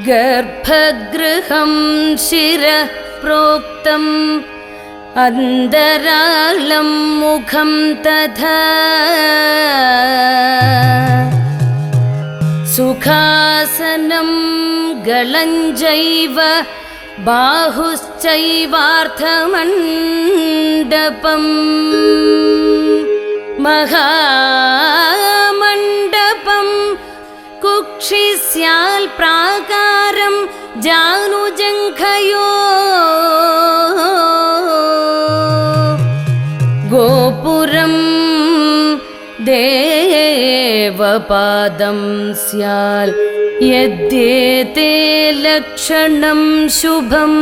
ഗർഭഗൃഹം ശിരഃ പ്രോക്തം അന്തരാളം മുഖം തഥാ സുഖാസനം ഗളഞ്ചൈവ ബാഹുശ്ചൈവാർത്ഥമണ്ഡപം മഹാമണ്ഡപം കുക്ഷിസ്യാൽ പ്രാകാരം ജാനുജംഘയോ ഗോപുരം ദേവപാദം സ്യാൽ യദ്യേതേ ലക്ഷണം ശുഭം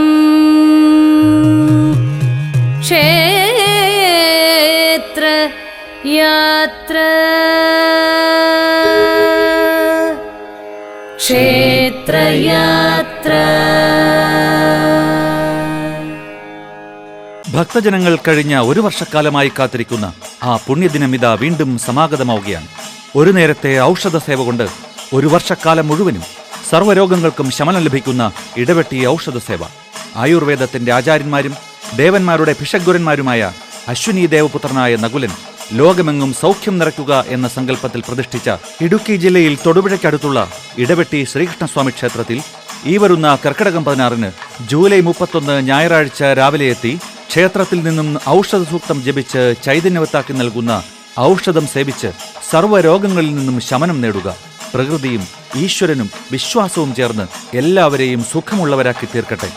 ക്ഷേത്ര യാത്ര ക്ഷേത്രയാത്ര. ഭക്തജനങ്ങൾ കഴിഞ്ഞ ഒരു വർഷക്കാലമായി കാത്തിരിക്കുന്ന ആ പുണ്യദിനമിതാ വീണ്ടും സമാഗതമാവുകയാണ്. ഒരു നേരത്തെ ഔഷധ സേവ കൊണ്ട് ഒരു വർഷക്കാലം മുഴുവനും സർവ്വരോഗങ്ങൾക്കും ശമനം ലഭിക്കുന്ന ഇടവെട്ടി ഔഷധ സേവ. ആയുർവേദത്തിന്റെ ആചാര്യന്മാരും ദേവന്മാരുടെ ഭിഷഗ്വരന്മാരുമായ അശ്വിനി ദേവപുത്രനായ നകുലൻ ലോകമെങ്ങും സൗഖ്യം നിറയ്ക്കുക എന്ന സങ്കല്പത്തിൽ പ്രതിഷ്ഠിച്ച ഇടുക്കി ജില്ലയിൽ തൊടുപുഴയ്ക്കടുത്തുള്ള ഇടവെട്ടി ശ്രീകൃഷ്ണസ്വാമി ക്ഷേത്രത്തിൽ ഈ വരുന്ന കർക്കിടകം 16 ജൂലൈ 31 ഞായറാഴ്ച രാവിലെ എത്തി ക്ഷേത്രത്തിൽ നിന്നും ഔഷധ സൂക്തം ജപിച്ച് ചൈതന്യവത്താക്കി നൽകുന്ന ഔഷധം സേവിച്ച് സർവ്വരോഗങ്ങളിൽ നിന്നും ശമനം നേടുക. പ്രകൃതിയും ഈശ്വരനും വിശ്വാസവും ചേർന്ന് എല്ലാവരെയും സുഖമുള്ളവരാക്കി തീർക്കട്ടെ.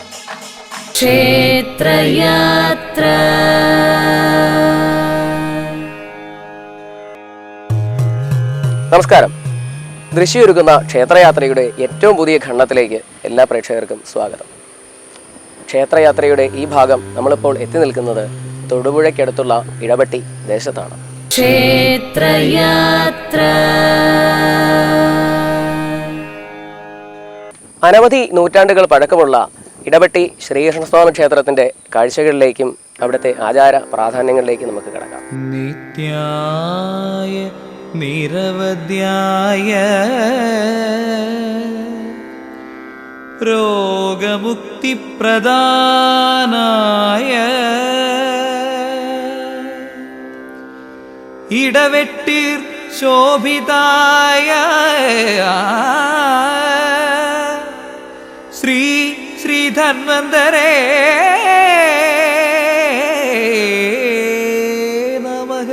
ക്ഷേത്രയാത്ര. നമസ്കാരം. ദൃശ്യൊരുക്കുന്ന ക്ഷേത്രയാത്രയുടെ ഏറ്റവും പുതിയ ഖണ്ഡത്തിലേക്ക് എല്ലാ പ്രേക്ഷകർക്കും സ്വാഗതം. ക്ഷേത്രയാത്രയുടെ ഈ ഭാഗം നമ്മളിപ്പോൾ എത്തി നിൽക്കുന്നത് തൊടുപുഴയ്ക്കടുത്തുള്ള ഇടവെട്ടി ദേശത്താണ്. ക്ഷേത്രയാത്ര. അനവധി നൂറ്റാണ്ടുകൾ പഴക്കമുള്ള ഇടവെട്ടി ശ്രീകൃഷ്ണസ്വാമി ക്ഷേത്രത്തിന്റെ കാഴ്ചകളിലേക്കും അവിടുത്തെ ആചാര പ്രാധാന്യങ്ങളിലേക്കും നമുക്ക് കടക്കാം. നിത്യായ നിരവധ്യായ രോഗമുക്തിപ്രദാനായ ഇടവെട്ടിർ ശോഭിതായ ശ്രീ ശ്രീധന്വന്തരേ നമഃ.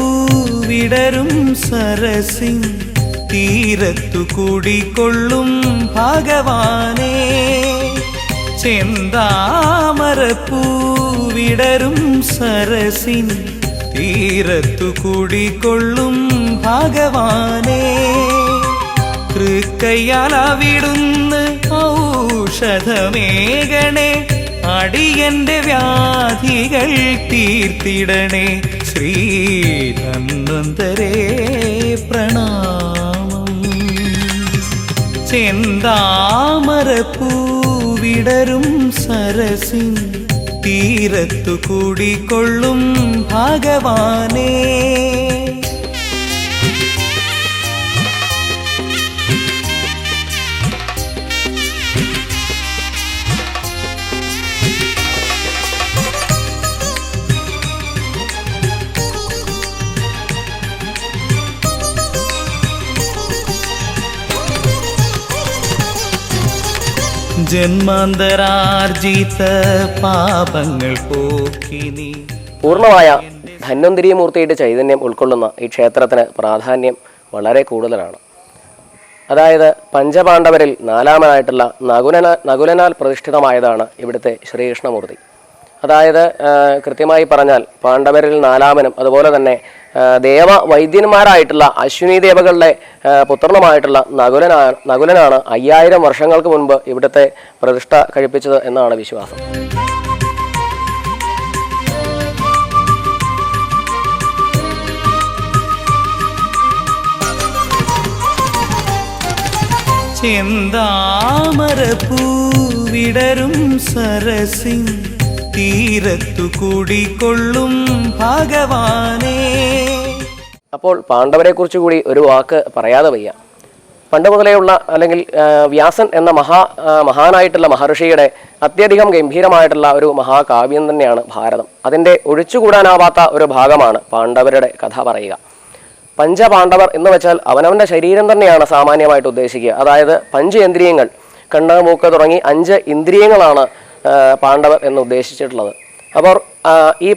ചെന്താമരപ്പൂവിടരും സരസിൻ തീരത്തു കൂടിക്കൊള്ളും ഭഗവാനേ. ചെന്താമരപ്പൂവിടരും സരസിൻ തീരത്തു കൂടിക്കൊള്ളും ഭഗവാനേ. തൃക്കയ്യാൽ അവിടുന്ന് ഔഷധമേകണേ, അടിയന്റെ വ്യാധികൾ തീർത്തിടണേ. ശ്രീധന്വന്തരേ പ്രണാമം. ചെന്താമരപ്പൂവിടരും സരസിൻ തീരത്തു കൂടിക്കൊള്ളും ഭഗവാനേ. ജന്മാന്തരാർജിത പാപങ്ങൾ പോക്കിനി. പൂർണ്ണമായ ധന്വന്തരീമൂർത്തിയുടെ ചൈതന്യം ഉൾക്കൊള്ളുന്ന ഈ ക്ഷേത്രത്തിന് പ്രാധാന്യം വളരെ കൂടുതലാണ്. അതായത് പഞ്ചപാണ്ഡവരിൽ 4ാമനായിട്ടുള്ള നകുലനാൽ പ്രതിഷ്ഠിതമായതാണ് ഇവിടുത്തെ ശ്രീകൃഷ്ണമൂർത്തി. അതായത് കൃത്യമായി പറഞ്ഞാൽ പാണ്ഡവരിൽ 4ാമനും അതുപോലെ തന്നെ ദേവവൈദ്യന്മാരായിട്ടുള്ള അശ്വിനി ദേവകളുടെ പുത്രനുമായിട്ടുള്ള നകുലനാണ് 5000 വർഷങ്ങൾക്ക് മുൻപ് ഇവിടുത്തെ പ്രതിഷ്ഠ കഴിപ്പിച്ചത് എന്നാണ് വിശ്വാസം. ചെന്താമരപ്പൂവിടരും സരസിൻ തീരത്തു കൂടിക്കൊള്ളും ഭഗവാനേ. അപ്പോൾ പാണ്ഡവരെ കുറിച്ച് കൂടി ഒരു വാക്ക് പറയാതെ വയ്യ. പണ്ട് മുതലേയുള്ള അല്ലെങ്കിൽ വ്യാസൻ എന്ന മഹാനായിട്ടുള്ള മഹർഷിയുടെ അത്യധികം ഗംഭീരമായിട്ടുള്ള ഒരു മഹാകാവ്യം തന്നെയാണ് ഭാരതം. അതിൻ്റെ ഒഴിച്ചുകൂടാനാവാത്ത ഒരു ഭാഗമാണ് പാണ്ഡവരുടെ കഥ പറയുക. പഞ്ചപാണ്ഡവർ എന്ന് വെച്ചാൽ അവനവൻ്റെ ശരീരം തന്നെയാണ് സാമാന്യമായിട്ട് ഉദ്ദേശിക്കുക. അതായത് പഞ്ചേന്ദ്രിയങ്ങൾ, കണ്ണ്, മൂക്ക് തുടങ്ങി 5 ഇന്ദ്രിയങ്ങളാണ് പാണ്ഡവർ എന്ന് ഉദ്ദേശിച്ചിട്ടുള്ളത്. അപ്പോൾ ഈ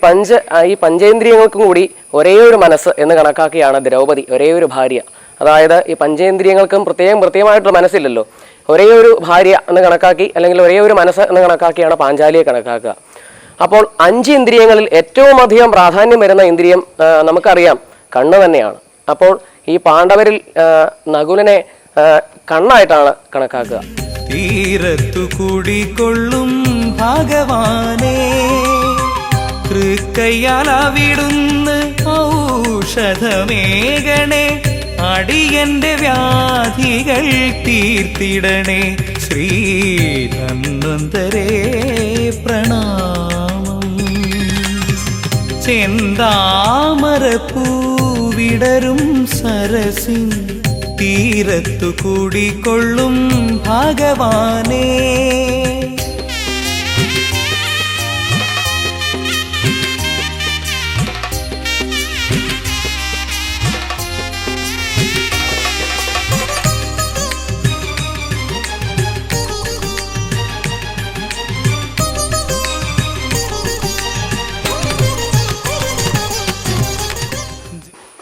പഞ്ചേന്ദ്രിയങ്ങൾക്കും കൂടി ഒരേ ഒരു മനസ്സ് എന്ന് കണക്കാക്കിയാണ് ദ്രൗപദി, ഒരേ ഒരു ഭാര്യ. അതായത് ഈ പഞ്ചേന്ദ്രിയങ്ങൾക്കും പ്രത്യേകമായിട്ടുള്ള മനസ്സില്ലല്ലോ, ഒരേ ഒരു ഭാര്യ എന്ന് കണക്കാക്കി അല്ലെങ്കിൽ ഒരേ ഒരു മനസ്സ് എന്ന് കണക്കാക്കിയാണ് പാഞ്ചാലിയെ കണക്കാക്കുക. അപ്പോൾ 5 ഇന്ദ്രിയങ്ങളിൽ ഏറ്റവും അധികം പ്രാധാന്യം വരുന്ന ഇന്ദ്രിയം നമുക്കറിയാം കണ്ണ് തന്നെയാണ്. അപ്പോൾ ഈ പാണ്ഡവരിൽ നകുലനെ കണ്ണായിട്ടാണ് കണക്കാക്കുക. തീരത്തു കൂടിക്കൊള്ളും ഭഗവാനേ, തൃക്കയ്യാൽ അവിടുന്ന് ഔഷധമേകണേ, അടിയന്റെ വ്യാധികൾ തീർത്തിടണേ. ശ്രീ ധന്വന്തരേ പ്രണാമം. ചെന്താമരപ്പൂവിടരും സരസിൻ തീരത്തു കൂടിക്കൊള്ളും ഭഗവാനേ.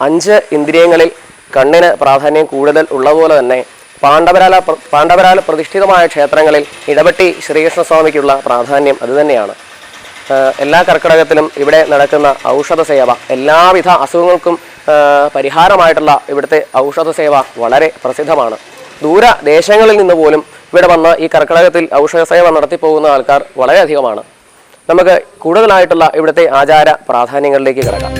അഞ്ച് ഇന്ദ്രിയങ്ങളിൽ കണ്ണിന് പ്രാധാന്യം കൂടുതൽ ഉള്ളതുപോലെ തന്നെ പാണ്ഡവരാൽ പ്രതിഷ്ഠിതമായ ക്ഷേത്രങ്ങളിൽ ഇടപെട്ടി ശ്രീകൃഷ്ണസ്വാമിക്കുള്ള പ്രാധാന്യം അതുതന്നെയാണ്. എല്ലാ കർക്കിടകത്തിലും ഇവിടെ നടക്കുന്ന ഔഷധ സേവ, എല്ലാവിധ അസുഖങ്ങൾക്കും പരിഹാരമായിട്ടുള്ള ഇവിടുത്തെ ഔഷധ സേവ വളരെ പ്രസിദ്ധമാണ്. ദൂരദേശങ്ങളിൽ നിന്ന് പോലും ഇവിടെ വന്ന് ഈ കർക്കിടകത്തിൽ ഔഷധ സേവ നടത്തിപ്പോകുന്ന ആൾക്കാർ വളരെയധികമാണ്. നമുക്ക് കൂടുതലായിട്ടുള്ള ഇവിടുത്തെ ആചാര പ്രാധാന്യങ്ങളിലേക്ക് കിടക്കാം.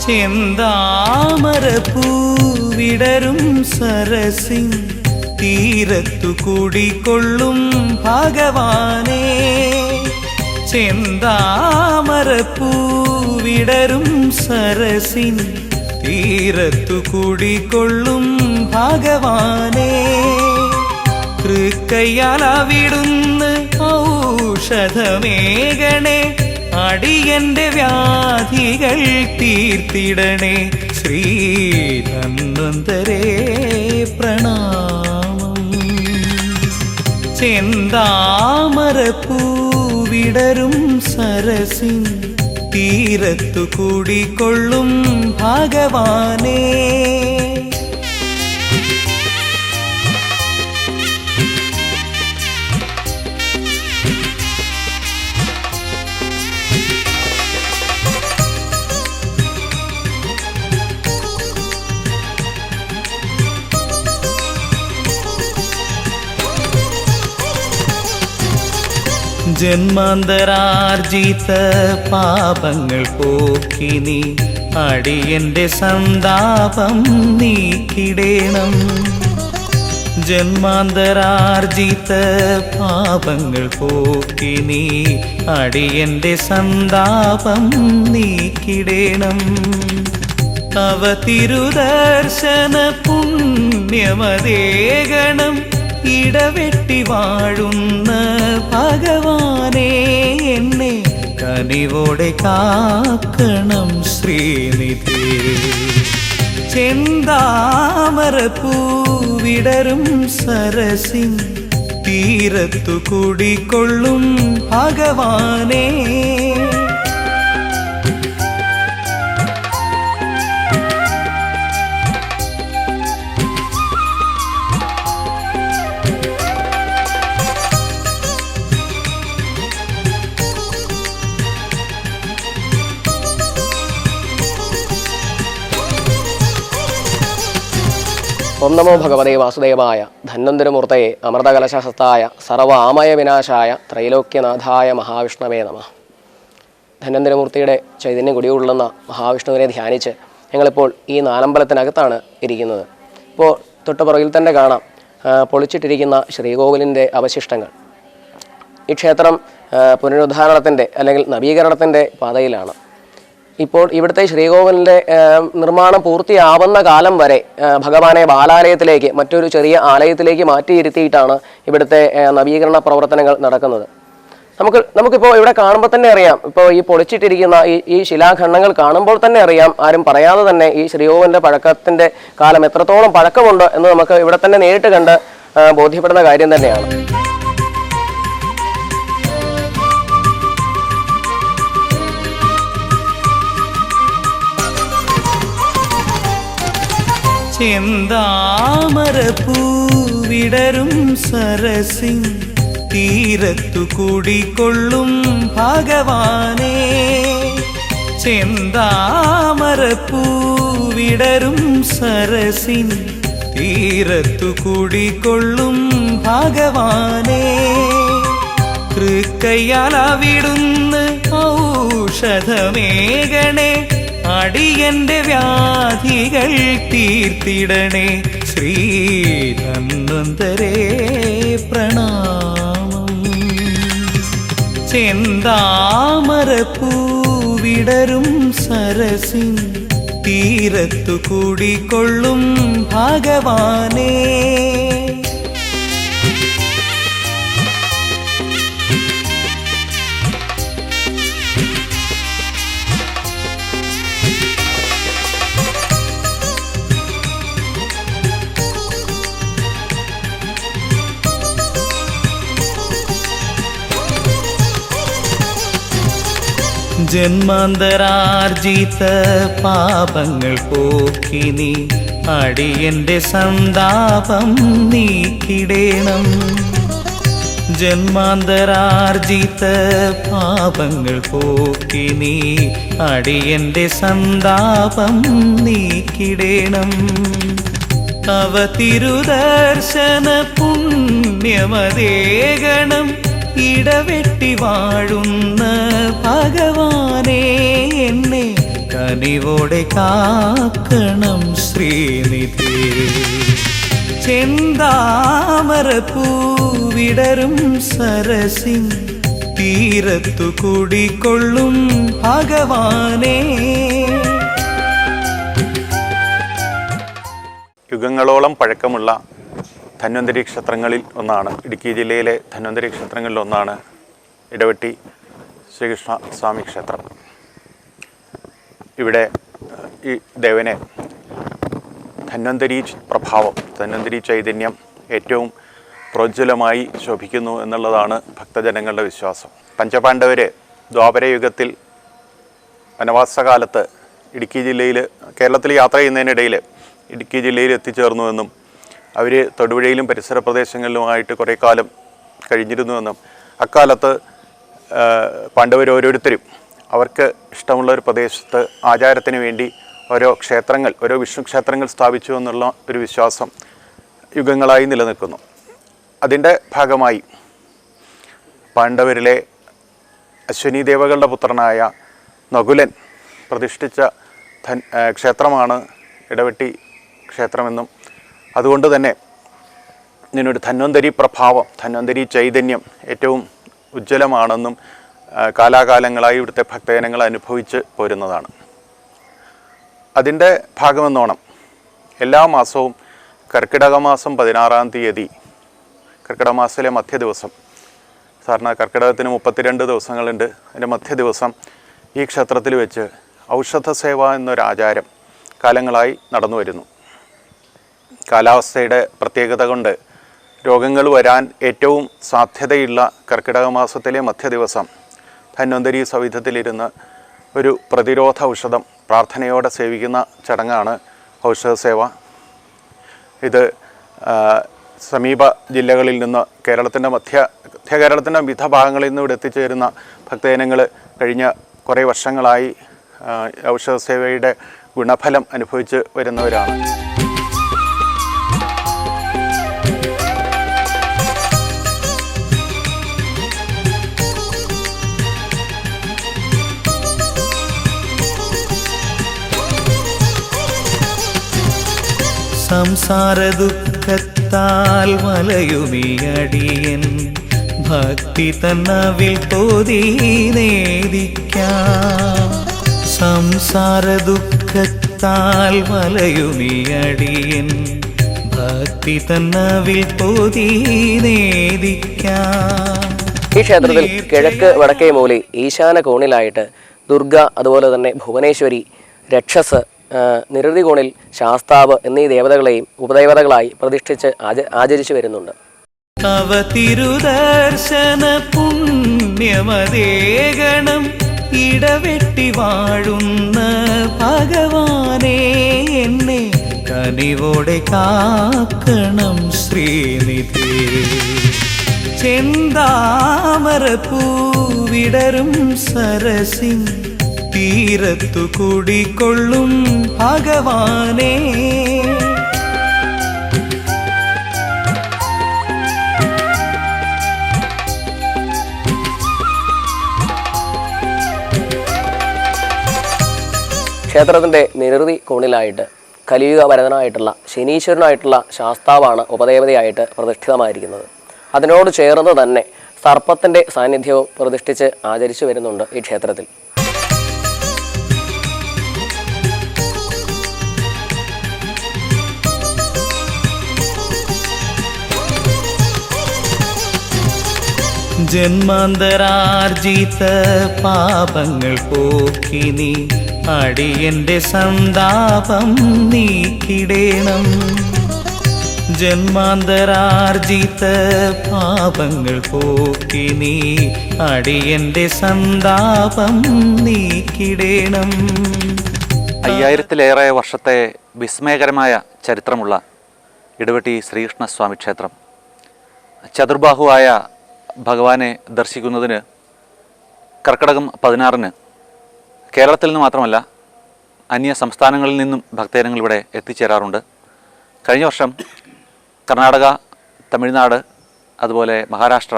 ചെന്താമരപ്പൂവിടരും സരസിൻ തീരത്തു കൂടിക്കൊള്ളും ഭഗവാനേ. ചെന്താമരപ്പൂവിടരും സരസിൻ തീരത്തു കൂടിക്കൊള്ളും ഭഗവാനേ, തൃക്കയ്യാൽ അവിടുന്ന് ഔഷധമേകണേ, അടിയന്റെ വ്യാധികൾ തീർത്തിടണേ. ശ്രീ ധന്വന്തരേ പ്രണാമം. ചെന്താമരപ്പൂവിടരും സരസിൻ തീരത്തു കൂടിക്കൊള്ളും ഭഗവാനേ. ജന്മാന്തരാർജിത പാപങ്ങൾ പോക്കിനി അടിയന്റെ സന്താപം നീക്കിടേണം. ജന്മാന്തരാർജിത പാപങ്ങൾ പോക്കിനി അടിയന്റെ സന്താപം നീക്കിടേണം. തവ തിരുദർശന പുണ്യമതേകണം, ഇടവെട്ടി വാഴുന്ന ഭഗവാനേ, എന്നെ കനിവോടെ കാക്കണം ശ്രീനിധി. ചെന്താമരപ്പൂവിടരും സരസിൻ തീരത്തു കൂടിക്കൊള്ളും ഭഗവാനേ. ഓം നമോ ഭഗവതേ വാസുദേവായ ധന്വന്തരമൂർത്തയെ അമൃതകലശഹസ്തായ സർവ ആമയ വിനാശായ ത്രൈലോക്യനാഥായ മഹാവിഷ്ണവേ നമ. ധന്വന്തരമൂർത്തിയുടെ ചൈതന്യം കുടികൊള്ളുന്ന മഹാവിഷ്ണുവിനെ ധ്യാനിച്ച് ഞങ്ങളിപ്പോൾ ഈ നാലമ്പലത്തിനകത്താണ് ഇരിക്കുന്നത്. ഇപ്പോൾ തൊട്ടുപുറകിൽ തന്നെ കാണാം പൊളിച്ചിട്ടിരിക്കുന്ന ശ്രീകോവിലിൻ്റെ അവശിഷ്ടങ്ങൾ. ഈ ക്ഷേത്രം പുനരുദ്ധാരണത്തിൻ്റെ അല്ലെങ്കിൽ നവീകരണത്തിൻ്റെ പാതയിലാണ്. ഇപ്പോൾ ഇവിടുത്തെ ശ്രീകോവിലിൻ്റെ നിർമ്മാണം പൂർത്തിയാവുന്ന കാലം വരെ ഭഗവാനെ ബാലാലയത്തിലേക്ക് മറ്റൊരു ചെറിയ ആലയത്തിലേക്ക് മാറ്റിയിരുത്തിയിട്ടാണ് ഇവിടുത്തെ നവീകരണ പ്രവർത്തനങ്ങൾ നടക്കുന്നത്. നമുക്കിപ്പോൾ ഇവിടെ കാണുമ്പോൾ തന്നെ അറിയാം, ഇപ്പോൾ ഈ പൊളിച്ചിട്ടിരിക്കുന്ന ഈ ശിലാഖണ്ഡങ്ങൾ കാണുമ്പോൾ തന്നെ അറിയാം, ആരും പറയാതെ തന്നെ ഈ ശ്രീകോവിലിൻ്റെ പഴക്കത്തിൻ്റെ കാലം എത്രത്തോളം പഴക്കമുണ്ട് എന്ന് നമുക്ക് ഇവിടെ തന്നെ നേരിട്ട് കണ്ട് ബോധ്യപ്പെടുന്ന കാര്യം തന്നെയാണ്. ചെന്താമരപ്പൂവിടരും സരസിൻ തീരത്തു കൂടിക്കൊള്ളും ഭഗവാനേ. ചെന്താമരപ്പൂവിടരും സരസിൻ തീരത്തു കൂടിക്കൊള്ളും ഭഗവാനേ. തൃക്കയ്യാൽ അവിടുന്ന് ഔഷധമേകണേ, അടിയന്റെ വ്യാധികൾ തീർത്തിടണേ. ശ്രീ ധന്വന്തരേ പ്രണാമം. ചെന്താമരപ്പൂവിടരും സരസിൻ തീരത്തു കൂടിക്കൊള്ളും ഭഗവാനേ. ജന്മാന്തരാർജിത പാപങ്ങൾ പോക്കി നീ അടിയന്റെ സന്താപം നീക്കിടേണം. ജന്മാന്തരാർജിത പാപങ്ങൾ പോക്കി നീ അടിയന്റെ സന്താപം നീക്കിടേണം. തവ തിരുദർശന പുണ്യമതേകണം, ഇടവെട്ടി വാഴുന്ന ഭഗവാനേ എന്നെ കനിവോടെ കാക്കണം ശ്രീനിധി. ചെന്താമരപ്പൂവിടരും സരസിൻ തീരത്തു കൂടിക്കൊള്ളും ഭഗവാനേ. യുഗങ്ങളോളം പഴക്കമുള്ള ധന്വന്തരി ക്ഷേത്രങ്ങളിൽ ഒന്നാണ്, ഇടുക്കി ജില്ലയിലെ ധന്വന്തരി ക്ഷേത്രങ്ങളിൽ ഒന്നാണ് ഇടവെട്ടി ശ്രീകൃഷ്ണ സ്വാമി ക്ഷേത്രം. ഇവിടെ ഈ ദേവനെ ധന്വന്തരി പ്രഭാവം, ധന്വന്തരി ചൈതന്യം ഏറ്റവും പ്രോജ്വലമായി ശോഭിക്കുന്നു എന്നുള്ളതാണ് ഭക്തജനങ്ങളുടെ വിശ്വാസം. പഞ്ചപാണ്ഡവർ ദ്വാപരയുഗത്തിൽ വനവാസകാലത്ത് ഇടുക്കി ജില്ലയിൽ, കേരളത്തിൽ യാത്ര ചെയ്യുന്നതിനിടയിൽ ഇടുക്കി ജില്ലയിൽ എത്തിച്ചേർന്നുവെന്നും അവർ തൊടുപുഴയിലും പരിസര പ്രദേശങ്ങളിലുമായിട്ട് കുറേ കാലം കഴിഞ്ഞിരുന്നുവെന്നും അക്കാലത്ത് പാണ്ഡവർ ഓരോരുത്തരും അവർക്ക് ഇഷ്ടമുള്ള ഒരു പ്രദേശത്ത് ആചാരത്തിന് വേണ്ടി ഓരോ വിഷ്ണു ക്ഷേത്രങ്ങൾ സ്ഥാപിച്ചു എന്നുള്ള ഒരു വിശ്വാസം യുഗങ്ങളായി നിലനിൽക്കുന്നു. അതിൻ്റെ ഭാഗമായി പാണ്ഡവരിലെ അശ്വനി ദേവകളുടെ പുത്രനായ നകുലൻ പ്രതിഷ്ഠിച്ച ക്ഷേത്രമാണ് ഇടവെട്ടി ക്ഷേത്രമെന്നും അതുകൊണ്ട് തന്നെ ഇതിനൊരു ധന്വന്തരി പ്രഭാവം, ധന്വന്തരി ചൈതന്യം ഏറ്റവും ഉജ്ജ്വലമാണെന്നും കാലാകാലങ്ങളായി ഇവിടുത്തെ ഭക്തജനങ്ങൾ അനുഭവിച്ച് പോരുന്നതാണ്. അതിൻ്റെ ഭാഗമെന്നോണം എല്ലാ മാസവും കർക്കിടക മാസം 16-ാം തീയതി, കർക്കിടക മാസത്തിലെ മധ്യ ദിവസം, സാധാരണ കർക്കിടകത്തിന് 32 ദിവസങ്ങളുണ്ട്, അതിൻ്റെ മധ്യ ദിവസം ഈ ക്ഷേത്രത്തിൽ വെച്ച് ഔഷധ സേവ എന്നൊരാചാരം കാലങ്ങളായി നടന്നു വരുന്നു. കാലാവസ്ഥയുടെ പ്രത്യേകത കൊണ്ട് രോഗങ്ങൾ വരാൻ ഏറ്റവും സാധ്യതയുള്ള കർക്കിടക മാസത്തിലെ മധ്യ ദിവസം ധന്വന്തരി സവിധത്തിലിരുന്ന് ഒരു പ്രതിരോധ ഔഷധം പ്രാർത്ഥനയോടെ സേവിക്കുന്ന ചടങ്ങാണ് ഔഷധ സേവ. ഇത് സമീപ ജില്ലകളിൽ നിന്ന് മധ്യ കേരളത്തിൻ്റെ വിവിധ ഭാഗങ്ങളിൽ നിന്ന് ഇവിടെ എത്തിച്ചേരുന്ന ഭക്തജനങ്ങൾ കഴിഞ്ഞ കുറേ വർഷങ്ങളായി ഔഷധ സേവയുടെ ഗുണഫലം അനുഭവിച്ച് വരുന്നവരാണ്. സംസാര ദുഃഖത്താൽ വലയുമിയടിയൻ ഭക്തി തന്നവിൽ തോതി നേദിക്കാം. സംസാര ദുഃഖത്താൽ വലയുമിയടിയൻ ഭക്തി തന്നവിൽ തോതി നേദിക്കാം. ഈ ക്ഷേത്രത്തിൽ കിഴക്ക് വടക്കേ മൂലയിൽ ഈശാന കോണിലായിട്ട് ദുർഗ, അതുപോലെ തന്നെ ഭുവനേശ്വരി, രക്ഷസ്, നിരവധി കോണിൽ ശാസ്താവ് എന്നീ ദേവതകളെയും ഉപദേവതകളായി പ്രതിഷ്ഠിച്ച് ആചരിച്ചു വരുന്നുണ്ട്. തവ തിരുദർശന പുണ്യമതേഗണം ഇടവെട്ടി വാഴുന്ന ഭഗവാനെ എന്നെ കനിവോടെ കാക്കണം ശ്രീനിധി. ചെന്താമര പൂവിടരും സരസിൻ തീരത്തു കുടികൊള്ളും ഭഗവാനെ. ക്ഷേത്രത്തിൻ്റെ നിരവധി കോണിലായിട്ട് കലിയുഗ വരദനായിട്ടുള്ള ശനീശ്വരനായിട്ടുള്ള ശാസ്താവാണ് ഉപദേവതയായിട്ട് പ്രതിഷ്ഠിതമായിരിക്കുന്നത്. അതിനോട് ചേർന്ന് തന്നെ സർപ്പത്തിൻ്റെ സാന്നിധ്യവും പ്രതിഷ്ഠിച്ച് ആചരിച്ചു വരുന്നുണ്ട് ഈ ക്ഷേത്രത്തിൽ. ജന്മാന്തരാർജിത പാപങ്ങൾ പോക്കി നീ അടിയന്റെ സന്താപം നീക്കിടേണം. ജന്മാന്തരാർജിത പാപങ്ങൾ പോക്കി നീ അടിയന്റെ സന്താപം നീക്കിടേണം. 5000-ലേറെ വർഷത്തെ വിസ്മയകരമായ ചരിത്രമുള്ള ഇടവെട്ടി ശ്രീകൃഷ്ണസ്വാമി ക്ഷേത്രം. ചതുർബാഹുവായ ഭഗവാനെ ദർശിക്കുന്നതിന് കർക്കിടകം 16-ന് കേരളത്തിൽ നിന്ന് മാത്രമല്ല അന്യ സംസ്ഥാനങ്ങളിൽ നിന്നും ഭക്തജനങ്ങൾ ഇവിടെ എത്തിച്ചേരാറുണ്ട്. കഴിഞ്ഞ വർഷം കർണാടക, തമിഴ്നാട്, അതുപോലെ മഹാരാഷ്ട്ര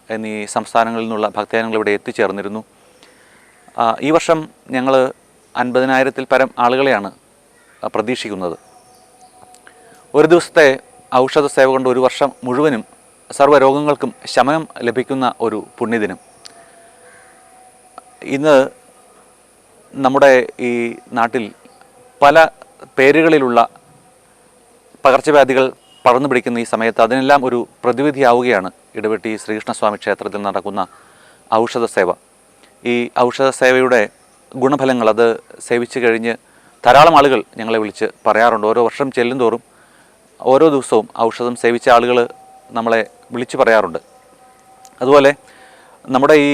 എന്നീ സംസ്ഥാനങ്ങളിൽ നിന്നുള്ള ഭക്തജനങ്ങൾ ഇവിടെ എത്തിച്ചേർന്നിരുന്നു. ഈ വർഷം ഞങ്ങൾ 50,000-ൽ പരം ആളുകളെയാണ് പ്രതീക്ഷിക്കുന്നത്. ഒരു ദിവസത്തെ ഔഷധ സേവ കൊണ്ട് ഒരു വർഷം മുഴുവനും സർവ്വരോഗങ്ങൾക്കും ശമനം ലഭിക്കുന്ന ഒരു പുണ്യദിനം. ഇന്ന് നമ്മുടെ ഈ നാട്ടിൽ പല പേരുകളിലുള്ള പകർച്ചവ്യാധികൾ പടർന്നു പിടിക്കുന്ന ഈ സമയത്ത് അതിനെല്ലാം ഒരു പ്രതിവിധിയാവുകയാണ് ഇടവെട്ടി ശ്രീകൃഷ്ണസ്വാമി ക്ഷേത്രത്തിൽ നടക്കുന്ന ഔഷധ സേവ. ഈ ഔഷധ സേവയുടെ ഗുണഫലങ്ങൾ അത് സേവിച്ചു കഴിഞ്ഞ് ധാരാളം ആളുകൾ ഞങ്ങളെ വിളിച്ച് പറയാറുണ്ട്. ഓരോ വർഷം ചെല്ലുന്തോറും ഓരോ ദിവസവും ഔഷധം സേവിച്ച ആളുകൾ നമ്മളെ വിളിച്ചു പറയാറുണ്ട്. അതുപോലെ നമ്മുടെ ഈ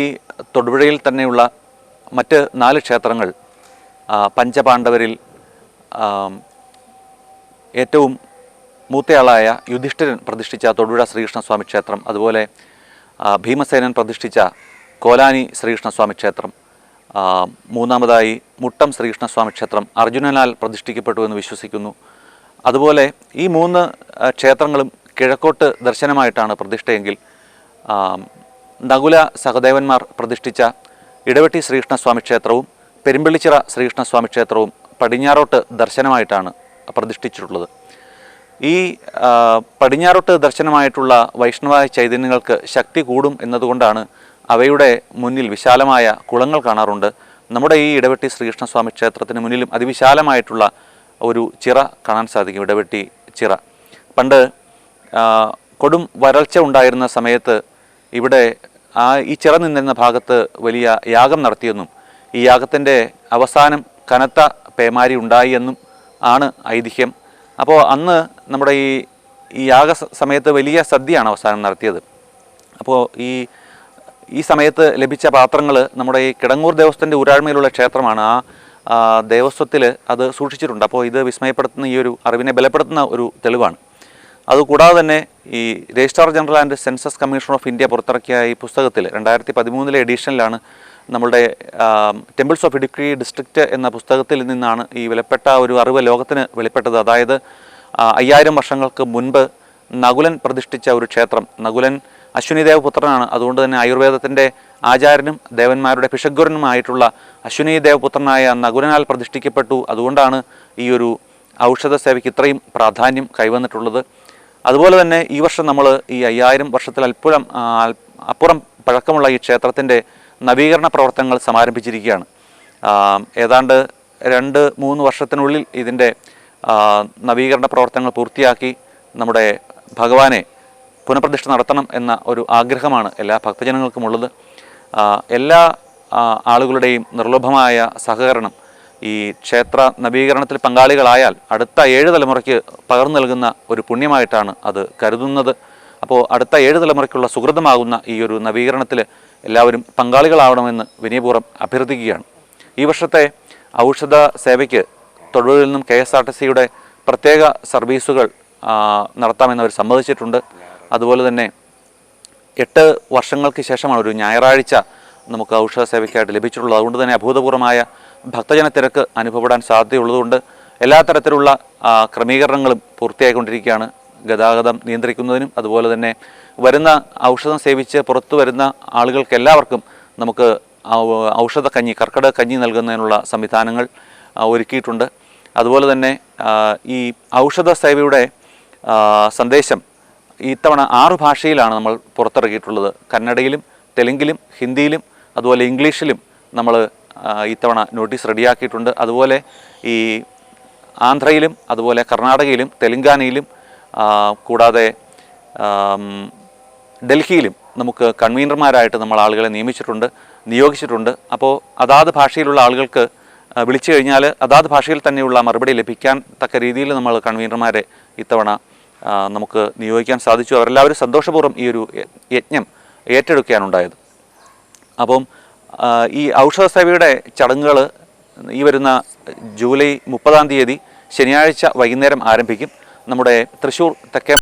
തൊടുപുഴയിൽ തന്നെയുള്ള മറ്റ് 4 ക്ഷേത്രങ്ങൾ, പഞ്ചപാണ്ഡവരിൽ ഏറ്റവും മൂത്തയാളായ യുധിഷ്ഠിരൻ പ്രതിഷ്ഠിച്ച തൊടുപുഴ ശ്രീകൃഷ്ണസ്വാമി ക്ഷേത്രം, അതുപോലെ ഭീമസേനൻ പ്രതിഷ്ഠിച്ച കോലാനി ശ്രീകൃഷ്ണസ്വാമി ക്ഷേത്രം, മൂന്നാമതായി മുട്ടം ശ്രീകൃഷ്ണസ്വാമി ക്ഷേത്രം അർജുനനാൽ പ്രതിഷ്ഠിക്കപ്പെട്ടു എന്ന് വിശ്വസിക്കുന്നു. അതുപോലെ ഈ 3 ക്ഷേത്രങ്ങളും കിഴക്കോട്ട് ദർശനമായിട്ടാണ് പ്രതിഷ്ഠയെങ്കിൽ നകുല സഹദേവന്മാർ പ്രതിഷ്ഠിച്ച ഇടവെട്ടി ശ്രീകൃഷ്ണസ്വാമി ക്ഷേത്രവും പെരുമ്പള്ളിച്ചിറ ശ്രീകൃഷ്ണസ്വാമി ക്ഷേത്രവും പടിഞ്ഞാറോട്ട് ദർശനമായിട്ടാണ് പ്രതിഷ്ഠിച്ചിട്ടുള്ളത്. ഈ പടിഞ്ഞാറോട്ട് ദർശനമായിട്ടുള്ള വൈഷ്ണവ ചൈതന്യങ്ങൾക്ക് ശക്തി കൂടും എന്നതുകൊണ്ടാണ് അവയുടെ മുന്നിൽ വിശാലമായ കുളങ്ങൾ കാണാറുണ്ട്. നമ്മുടെ ഈ ഇടവെട്ടി ശ്രീകൃഷ്ണസ്വാമി ക്ഷേത്രത്തിന് മുന്നിലും അതിവിശാലമായിട്ടുള്ള ഒരു ചിറ കാണാൻ സാധിക്കും, ഇടവെട്ടി ചിറ. പണ്ട് കൊടും വരൾച്ച ഉണ്ടായിരുന്ന സമയത്ത് ഇവിടെ ഈ ചിറ നിന്നിരുന്ന ഭാഗത്ത് വലിയ യാഗം നടത്തിയെന്നും ഈ യാഗത്തിൻ്റെ അവസാനം കനത്ത പേമാരി ഉണ്ടായി എന്നും ആണ് ഐതിഹ്യം. അപ്പോൾ അന്ന് നമ്മുടെ ഈ യാഗ സമയത്ത് വലിയ സദ്യയാണ് അവസാനം നടത്തിയത്. അപ്പോൾ ഈ സമയത്ത് ലഭിച്ച പാത്രങ്ങൾ നമ്മുടെ ഈ കിടങ്ങൂർ ദേവസ്വത്തിൻ്റെ ഊരാഴ്മയിലുള്ള ക്ഷേത്രമാണ്. ആ ദേവസ്വത്തിൽ അത് സൂക്ഷിച്ചിട്ടുണ്ട്. അപ്പോൾ ഇത് വിസ്മയപ്പെടുത്തുന്ന ഈ ഒരു അറിവിനെ ബലപ്പെടുത്തുന്ന ഒരു തെളിവാണ്. അതുകൂടാതെ തന്നെ ഈ registrar general and census commission of India പുറത്തിറക്കിയ ഈ പുസ്തകത്തിൽ 2013 എഡിഷനിലാണ് നമ്മളുടെ ടെമ്പിൾസ് ഓഫ് ഇടുക്കി ഡിസ്ട്രിക്റ്റ് എന്ന പുസ്തകത്തിൽ നിന്നാണ് ഈ വിലപ്പെട്ട ഒരു അറിവ് ലോകത്തിന് വെളിപ്പെട്ടത്. അതായത് 5000 വർഷങ്ങൾക്ക് മുൻപ് നകുലൻ പ്രതിഷ്ഠിച്ച ഒരു ക്ഷേത്രം. നകുലൻ അശ്വിനിദേവ പുത്രനാണ്. അതുകൊണ്ട് തന്നെ ആയുർവേദത്തിൻ്റെ ആചാര്യനും ദേവന്മാരുടെ ഭിഷഗ്വരനുമായിട്ടുള്ള അശ്വിനി ദേവപുത്രനായ നകുലനാൽ പ്രതിഷ്ഠിക്കപ്പെട്ടു. അതുകൊണ്ടാണ് ഈ ഒരു ഔഷധ സേവയ്ക്ക് ഇത്രയും പ്രാധാന്യം കൈവന്നിട്ടുള്ളത്. അതുപോലെ തന്നെ ഈ വർഷം നമ്മൾ ഈ 5000 വർഷത്തിൽ അപ്പുറം പഴക്കമുള്ള ഈ ക്ഷേത്രത്തിൻ്റെ നവീകരണ പ്രവർത്തനങ്ങൾ സമാരംഭിച്ചിരിക്കുകയാണ്. ഏതാണ്ട് 2-3 വർഷത്തിനുള്ളിൽ ഇതിൻ്റെ നവീകരണ പ്രവർത്തനങ്ങൾ പൂർത്തിയാക്കി നമ്മുടെ ഭഗവാനെ പുനഃപ്രതിഷ്ഠ നടത്തണം എന്ന ഒരു ആഗ്രഹമാണ് എല്ലാ ഭക്തജനങ്ങൾക്കുമുള്ളത്. എല്ലാ ആളുകളുടെയും നിർലോഭമായ സഹകരണം ഈ ക്ഷേത്ര നവീകരണത്തിൽ പങ്കാളികളായാൽ അടുത്ത 7 തലമുറയ്ക്ക് പകർന്നു നൽകുന്ന ഒരു പുണ്യമായിട്ടാണ് അത് കരുതുന്നത്. അപ്പോൾ അടുത്ത 7 തലമുറയ്ക്കുള്ള സുഹൃതമാകുന്ന ഈ ഒരു നവീകരണത്തിൽ എല്ലാവരും പങ്കാളികളാവണമെന്ന് വിനയപൂർവ്വം അഭ്യർത്ഥിക്കുകയാണ്. ഈ വർഷത്തെ ഔഷധ സേവയ്ക്ക് തൊടുപുഴയിൽ നിന്നും KSRTCയുടെ പ്രത്യേക സർവീസുകൾ നടത്താമെന്ന് അവർ സമ്മതിച്ചിട്ടുണ്ട്. അതുപോലെ തന്നെ 8 വർഷങ്ങൾക്ക് ശേഷമാണ് ഒരു ഞായറാഴ്ച നമുക്ക് ഔഷധ സേവയ്ക്കായിട്ട് ലഭിച്ചിട്ടുള്ളത്. അതുകൊണ്ട് തന്നെ അഭൂതപൂർവമായ ഭക്തജന തിരക്ക് അനുഭവപ്പെടാൻ സാധ്യതയുള്ളതുകൊണ്ട് എല്ലാ തരത്തിലുള്ള ക്രമീകരണങ്ങളും പൂർത്തിയായിക്കൊണ്ടിരിക്കുകയാണ്. ഗതാഗതം നിയന്ത്രിക്കുന്നതിനും അതുപോലെ തന്നെ വരുന്ന ഔഷധം സേവിച്ച് പുറത്തു വരുന്ന ആളുകൾക്കെല്ലാവർക്കും നമുക്ക് ഔഷധ കഞ്ഞി, കർക്കിടക കഞ്ഞി നൽകുന്നതിനുള്ള സംവിധാനങ്ങൾ ഒരുക്കിയിട്ടുണ്ട്. അതുപോലെ തന്നെ ഈ ഔഷധ സേവയുടെ സന്ദേശം ഇത്തവണ 6 ഭാഷയിലാണ് നമ്മൾ പുറത്തിറക്കിയിട്ടുള്ളത്. കന്നഡയിലും തെലുങ്കിലും ഹിന്ദിയിലും അതുപോലെ ഇംഗ്ലീഷിലും നമ്മൾ ഇത്തവണ നോട്ടീസ് റെഡിയാക്കിയിട്ടുണ്ട്. അതുപോലെ ഈ ആന്ധ്രയിലും അതുപോലെ കർണാടകയിലും തെലുങ്കാനയിലും കൂടാതെ ഡൽഹിയിലും നമുക്ക് കൺവീനർമാരായിട്ട് നമ്മൾ ആളുകളെ നിയോഗിച്ചിട്ടുണ്ട്. അപ്പോൾ അതാത് ഭാഷയിലുള്ള ആളുകൾക്ക് വിളിച്ചു കഴിഞ്ഞാൽ അതാത് ഭാഷയിൽ തന്നെയുള്ള മറുപടി ലഭിക്കാൻ തക്ക രീതിയിൽ നമ്മൾ കൺവീനർമാരെ ഇത്തവണ നമുക്ക് നിയോഗിക്കാൻ സാധിച്ചു. അവരെല്ലാവരും സന്തോഷപൂർവ്വം ഈ ഒരു യജ്ഞം ഏറ്റെടുക്കാനുണ്ടായത്. അപ്പം ഈ ഔഷധ സേവയുടെ ചടങ്ങുകൾ ഈ വരുന്ന ജൂലൈ 30 ശനിയാഴ്ച വൈകുന്നേരം ആരംഭിക്കും. നമ്മുടെ തൃശ്ശൂർ തെക്കേ